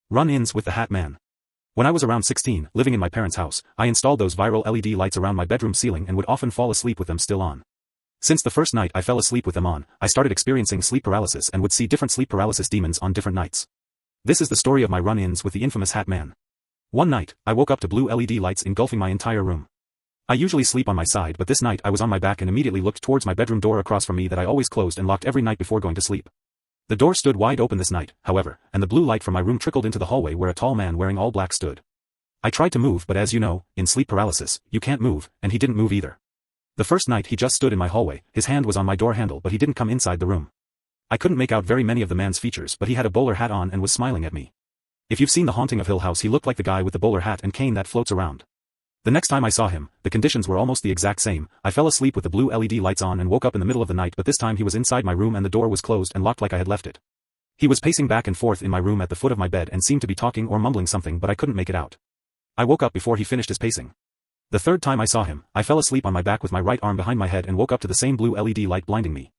Run-ins with the Hat Man. When I was around 16, living in my parents' house, I installed those viral LED lights around my bedroom ceiling and would often fall asleep with them still on. Since the first night I fell asleep with them on, I started experiencing sleep paralysis and would see different sleep paralysis demons on different nights. This is the story of my run-ins with the infamous Hat Man. One night, I woke up to blue LED lights engulfing my entire room. I usually sleep on my side, but this night I was on my back and immediately looked towards my bedroom door across from me that I always closed and locked every night before going to sleep. The door stood wide open this night, however, and the blue light from my room trickled into the hallway where a tall man wearing all black stood. I tried to move, but as you know, in sleep paralysis, you can't move, and he didn't move either. The first night he just stood in my hallway, his hand was on my door handle but he didn't come inside the room. I couldn't make out very many of the man's features, but he had a bowler hat on and was smiling at me. If you've seen The Haunting of Hill House, he looked like the guy with the bowler hat and cane that floats around. The next time I saw him, the conditions were almost the exact same. I fell asleep with the blue LED lights on and woke up in the middle of the night, but this time he was inside my room and the door was closed and locked like I had left it. He was pacing back and forth in my room at the foot of my bed and seemed to be talking or mumbling something, but I couldn't make it out. I woke up before he finished his pacing. The third time I saw him, I fell asleep on my back with my right arm behind my head and woke up to the same blue LED light blinding me.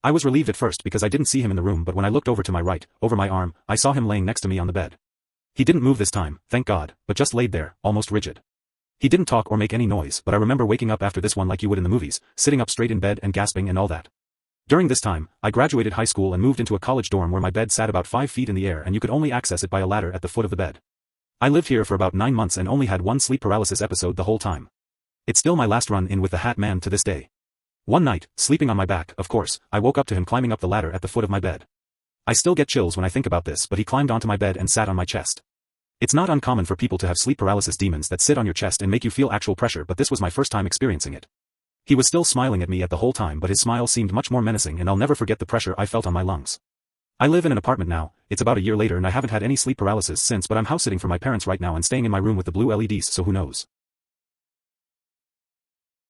I was relieved at first because I didn't see him in the room, but when I looked over to my right, over my arm, I saw him laying next to me on the bed. He didn't move this time, thank God, but just laid there, almost rigid. He didn't talk or make any noise, but I remember waking up after this one like you would in the movies, sitting up straight in bed and gasping and all that. During this time, I graduated high school and moved into a college dorm where my bed sat about 5 feet in the air and you could only access it by a ladder at the foot of the bed. I lived here for about 9 months and only had one sleep paralysis episode the whole time. It's still my last run-in with the Hat Man to this day. One night, sleeping on my back, of course, I woke up to him climbing up the ladder at the foot of my bed. I still get chills when I think about this, but he climbed onto my bed and sat on my chest. It's not uncommon for people to have sleep paralysis demons that sit on your chest and make you feel actual pressure, but this was my first time experiencing it. He was still smiling at me at the whole time, but his smile seemed much more menacing and I'll never forget the pressure I felt on my lungs. I live in an apartment now, it's about a year later and I haven't had any sleep paralysis since, but I'm house sitting for my parents right now and staying in my room with the blue LEDs, so who knows.